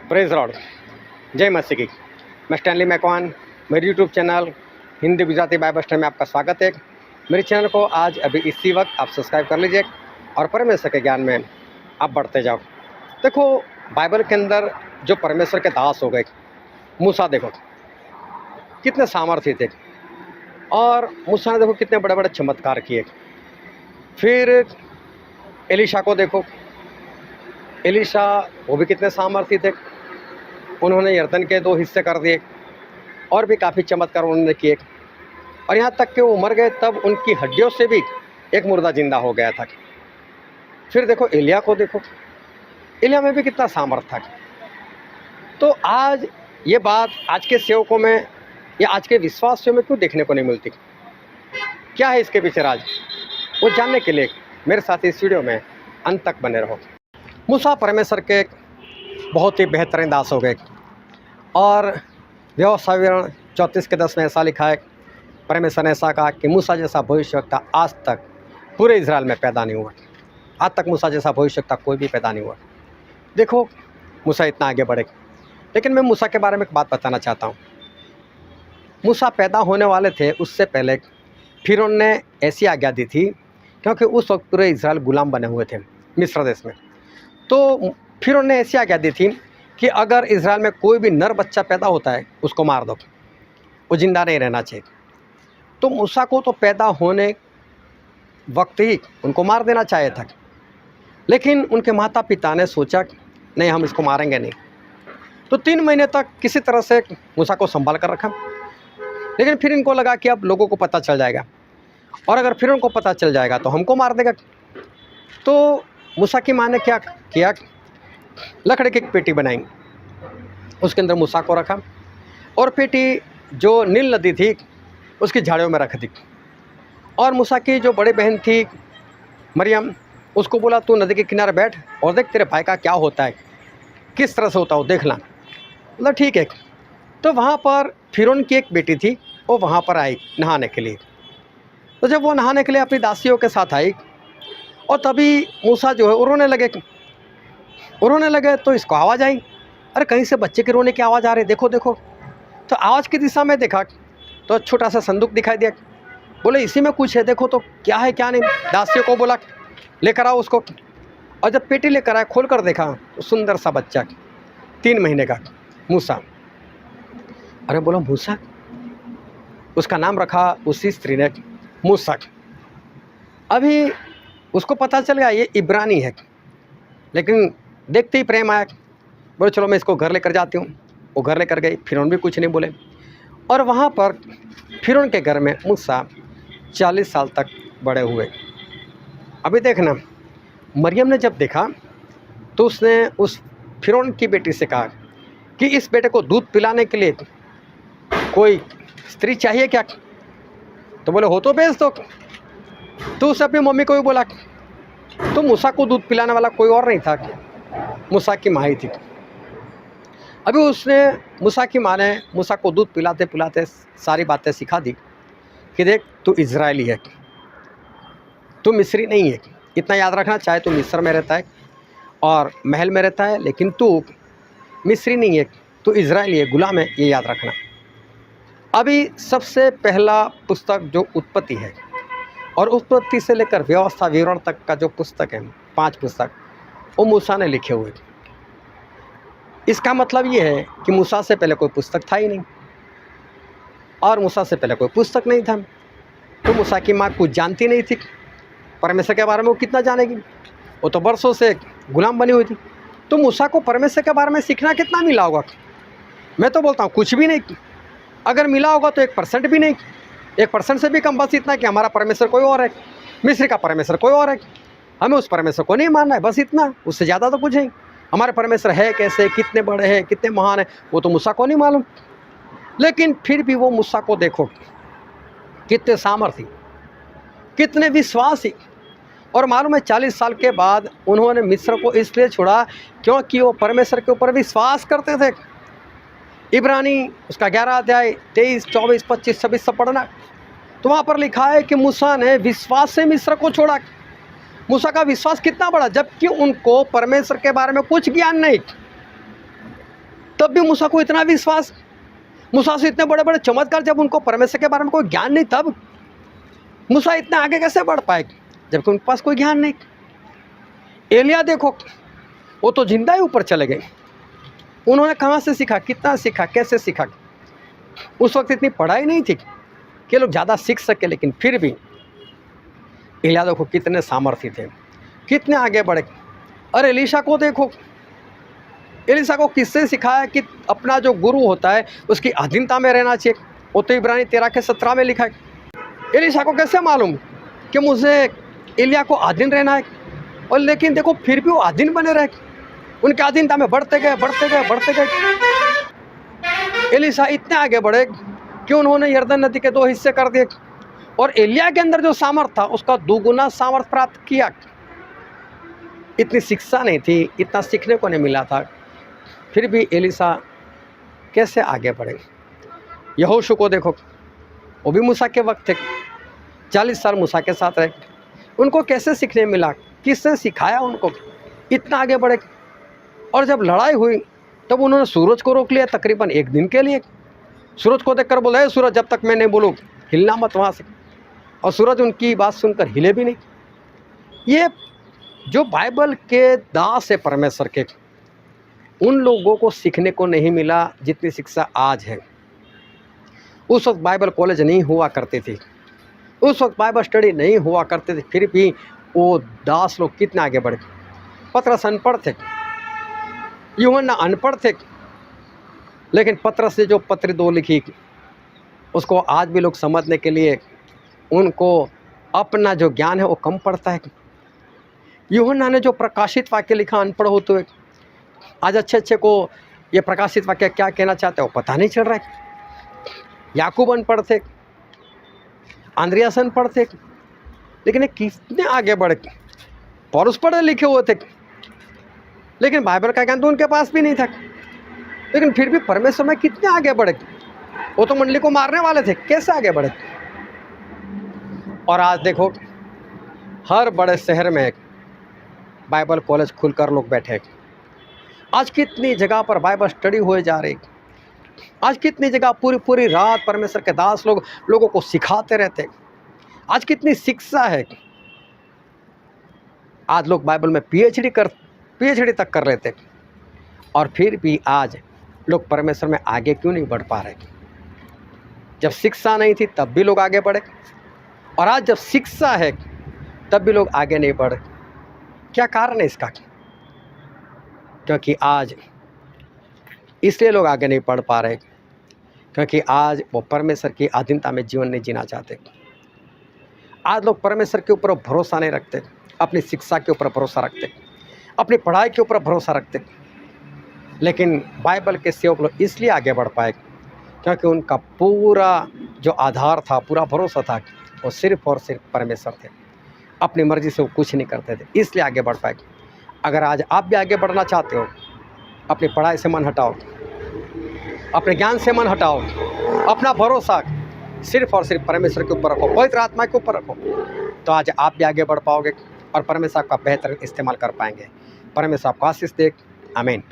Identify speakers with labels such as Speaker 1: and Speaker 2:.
Speaker 1: Praise Lord, जय मसीह की। मैं स्टैनली मैकवान, मेरे YouTube channel Hindi Gujarati Bible study में आपका स्वागत है। मेरे चैनल को आज अभी इसी वक्त आप सब्सक्राइब कर लीजिए और परमेश्वर के ज्ञान में आप बढ़ते जाओ। देखो, बाइबल के अंदर जो परमेश्वर के दास हो गए, मूसा देखो कितने सामर्थ्य थे, और मूसा ने देखो कितने बड़े बड़े चमत्कार किए। फिर एलीशा को देखो, एलीशा वो भी कितने सामर्थ्य थे, उन्होंने यर्दन के 2 हिस्से कर दिए और भी काफ़ी चमत्कार उन्होंने किए। और यहाँ तक कि वो मर गए तब उनकी हड्डियों से भी एक मुर्दा जिंदा हो गया था। फिर देखो एलिया को देखो, एलिया में भी कितना सामर्थ्य था। तो आज ये बात आज के सेवकों में या आज के विश्वासियों में क्यों देखने को नहीं मिलती? क्या है इसके पीछे राज? वो जानने के लिए मेरे साथ इस वीडियो में अंत तक बने रहो। मूसा परमेश्वर के बहुत ही बेहतरीन दास हो गए, और व्यवस्था विवरण 34 के 10 में ऐसा लिखा है, परमेश्वर ने ऐसा कहा कि मूसा जैसा भविष्यवक्ता आज तक पूरे इजराइल में पैदा नहीं हुआ। आज तक मूसा जैसा भविष्यवक्ता कोई भी पैदा नहीं हुआ। देखो मूसा इतना आगे बढ़े, लेकिन मैं मूसा के बारे में एक बात बताना चाहता हूँ। मूसा पैदा होने वाले थे उससे पहले फिरौन ने ऐसी आज्ञा दी थी, क्योंकि उस वक्त पूरे इजराइल गुलाम बने हुए थे मिस्र देश में। तो फिरौन ने ऐसी आज्ञा दी थी कि अगर इजराइल में कोई भी नर बच्चा पैदा होता है उसको मार दो, वो जिंदा नहीं रहना चाहिए। तो मूसा को तो पैदा होने वक्त ही उनको मार देना चाहिए था, लेकिन उनके माता पिता ने सोचा नहीं, हम इसको मारेंगे नहीं। तो 3 महीने तक किसी तरह से मूसा को संभाल कर रखा, लेकिन फिर इनको लगा कि अब लोगों को पता चल जाएगा, और अगर फिर उनको पता चल जाएगा तो हमको मार देगा। तो मूसा की माँ ने क्या किया, लकड़ी की एक पेटी बनाई, उसके अंदर मूसा को रखा, और पेटी जो नील नदी थी उसकी झाड़ियों में रख दी। और मूसा की जो बड़ी बहन थी मरियम, उसको बोला तू नदी के किनारे बैठ और देख तेरे भाई का क्या होता है, किस तरह से होता हो देखना। मतलब ठीक है। तो वहाँ पर फिरौन की एक बेटी थी, वो वहाँ पर आई नहाने के लिए। तो जब वो नहाने के लिए अपनी दासियों के साथ आई, और तभी मूसा जो है रोने लगे तो इसको आवाज़ आई, अरे कहीं से बच्चे के रोने की आवाज़ आ रही, देखो देखो। तो आवाज़ की दिशा में देखा तो छोटा सा संदूक दिखाई दिया। बोले इसी में कुछ है, देखो तो क्या है क्या नहीं। दासियों को बोला लेकर आओ उसको, और जब पेटी लेकर आए खोल कर देखा तो सुंदर सा बच्चा 3 महीने का मूसा। अरे बोला मूसा, उसका नाम रखा उसी स्त्री ने मूसा। अभी उसको पता चल गया ये इब्रानी है, लेकिन देखते ही प्रेम आया। बोले चलो मैं इसको घर लेकर जाती हूँ। वो घर लेकर गई, फिरौन भी कुछ नहीं बोले, और वहाँ पर फिरौन के घर में मूसा 40 साल तक बड़े हुए। अभी देखना, मरियम ने जब देखा तो उसने उस फिरौन की बेटी से कहा कि इस बेटे को दूध पिलाने के लिए कोई स्त्री चाहिए क्या? तो बोले हो तो भेज दो। तो उसने अपनी मम्मी को भी बोला। तो मूसा को दूध पिलाने वाला कोई और नहीं था, मूसा की माँ ही थी। अभी मूसा की माँ ने मूसा को दूध पिलाते पिलाते सारी बातें सिखा दी कि देख तू इजरायली है, तू मिस्री नहीं है। इतना याद रखना, चाहे तू मिस्र में रहता है और महल में रहता है, लेकिन तू मिस्री नहीं है, तू इजरायली है, गुलाम है, ये याद रखना। अभी सबसे पहला पुस्तक जो उत्पत्ति है, और उत्पत्ति से लेकर व्यवस्था विवरण तक का जो पुस्तक है 5 पुस्तक, वो मूसा ने लिखे हुए। इसका मतलब ये है कि मूसा से पहले कोई पुस्तक था ही नहीं, और मूसा से पहले कोई पुस्तक नहीं था। तो मूसा की माँ कुछ जानती नहीं थी परमेश्वर के बारे में, वो कितना जानेगी? वो तो बरसों से गुलाम बनी हुई थी। तो मूसा को परमेश्वर के बारे में सीखना कितना मिला होगा? मैं तो बोलता हूँ कुछ भी नहीं। अगर मिला होगा तो 1% भी नहीं, 1% से भी कम। बस इतना कि हमारा परमेश्वर कोई और है, मिस्र का परमेश्वर कोई और है, हमें उस परमेश्वर को नहीं मानना है, बस इतना। उससे ज़्यादा तो कुछ नहीं। हमारे परमेश्वर है कैसे, कितने बड़े हैं, कितने महान हैं, वो तो मूसा को नहीं मालूम। लेकिन फिर भी वो मूसा को देखो कितने सामर्थ्य, कितने विश्वासी। और मालूम है 40 साल के बाद उन्होंने मिस्र को इसलिए छोड़ा क्योंकि वो परमेश्वर के ऊपर विश्वास करते थे। इब्रानी उसका 11 अध्याय 23, 24, 25, 26 सब पढ़ना, तो वहाँ पर लिखा है कि मूसा ने विश्वास से मिस्र को छोड़ा। मूसा का विश्वास कितना बड़ा, जबकि उनको परमेश्वर के बारे में कुछ ज्ञान नहीं। तब भी मूसा को इतना विश्वास, मूसा से इतने बड़े बड़े चमत्कार, जब उनको परमेश्वर के बारे में कोई ज्ञान नहीं, तब मूसा इतने आगे कैसे बढ़ पाए जबकि उनके पास कोई ज्ञान नहीं। एलिया देखो, वो तो जिंदा ही ऊपर चले गए। उन्होंने कहाँ से सीखा, कितना सीखा, कैसे सीखा? उस वक्त इतनी पढ़ाई नहीं थी कि लोग ज़्यादा सीख सके, लेकिन फिर भी एलिया देखो कितने सामर्थ्य थे, कितने आगे बढ़े। और एलीशा को देखो, एलीशा को किससे सिखाया कि अपना जो गुरु होता है उसकी अधीनता में रहना चाहिए। वो तो इब्रानी 13:17 में लिखा है। एलीशा को कैसे मालूम कि मुझे एलिया को अधीन रहना है, और लेकिन देखो फिर भी वो अधीन बने रहे, उनके अधीनता में बढ़ते गए, बढ़ते गए, बढ़ते गए। एलीशा इतने आगे बढ़े कि उन्होंने यरदन नदी के 2 हिस्से कर दिए, और एलिया के अंदर जो सामर्थ था उसका 2 गुना सामर्थ प्राप्त किया। इतनी शिक्षा नहीं थी, इतना सीखने को नहीं मिला था, फिर भी एलीशा कैसे आगे बढ़े। यहोशू को देखो, वो भी मूसा के वक्त थे, 40 साल मूसा के साथ रहे। उनको कैसे सीखने मिला, किसने सिखाया उनको, इतना आगे बढ़े। और जब लड़ाई हुई तब उन्होंने सूरज को रोक लिया तकरीबन 1 दिन के लिए। सूरज को देखकर बोला, सूरज जब तक मैं नहीं बोलूँ हिलना मत वहाँ से। और सूरज उनकी बात सुनकर हिले भी नहीं। ये जो बाइबल के दास है परमेश्वर के, उन लोगों को सीखने को नहीं मिला जितनी शिक्षा आज है। उस वक्त बाइबल कॉलेज नहीं हुआ करते थे, उस वक्त बाइबल स्टडी नहीं हुआ करते थे, फिर भी वो दास लोग कितने आगे बढ़े। पतरस अनपढ़ थे, यूहन्ना अनपढ़ थे, लेकिन पतरस ने जो पत्र 2 लिखी उसको आज भी लोग समझने के लिए उनको अपना जो ज्ञान है वो कम पड़ता है। यूहन्ना ने जो प्रकाशित वाक्य लिखा अनपढ़ होते हुए, आज अच्छे को ये प्रकाशित वाक्य क्या कहना चाहते हैं वो पता नहीं चल रहा है। याकूब अनपढ़ थे, आंद्रियास अनपढ़ थे, लेकिन ये कितने आगे बढ़े। पौलुस पढ़े लिखे हुए थे, लेकिन बाइबल का ज्ञान तो उनके पास भी नहीं था, लेकिन फिर भी परमेश्वर में कितने आगे बढ़े। वो तो मंडली को मारने वाले थे, कैसे आगे बढ़े। और आज देखो हर बड़े शहर में बाइबल कॉलेज खुलकर लोग बैठे। आज कितनी जगह पर बाइबल स्टडी हुए जा रही, आज कितनी जगह पूरी पूरी रात परमेश्वर के दास लोग लोगों को सिखाते रहते। आज कितनी शिक्षा है, आज लोग बाइबल में पीएचडी तक कर लेते, और फिर भी आज लोग परमेश्वर में आगे क्यों नहीं बढ़ पा रहे। जब शिक्षा नहीं थी तब भी लोग आगे बढ़े, और आज जब शिक्षा है तब भी लोग आगे नहीं बढ़े। क्या कारण है इसका? क्योंकि आज इसलिए लोग आगे नहीं बढ़ पा रहे क्योंकि आज वो परमेश्वर की अधीनता में जीवन नहीं जीना चाहते। आज लोग परमेश्वर के ऊपर भरोसा नहीं रखते, अपनी शिक्षा के ऊपर भरोसा रखते, अपनी पढ़ाई के ऊपर भरोसा रखते। लेकिन बाइबल के सेवक लोग इसलिए आगे बढ़ पाए क्योंकि उनका पूरा जो आधार था, पूरा भरोसा था, वो सिर्फ और सिर्फ परमेश्वर थे। अपनी मर्जी से वो कुछ नहीं करते थे, इसलिए आगे बढ़ पाए। अगर आज आप भी आगे बढ़ना चाहते हो, अपनी पढ़ाई से मन हटाओ, अपने ज्ञान से मन हटाओ, अपना भरोसा सिर्फ और सिर्फ परमेश्वर के ऊपर रखो, पवित्र आत्मा के ऊपर रखो, तो आज आप भी आगे बढ़ पाओगे और परमेश्वर का बेहतर इस्तेमाल कर पाएंगे। परमेश्वर आपको आशीष दे। आमीन।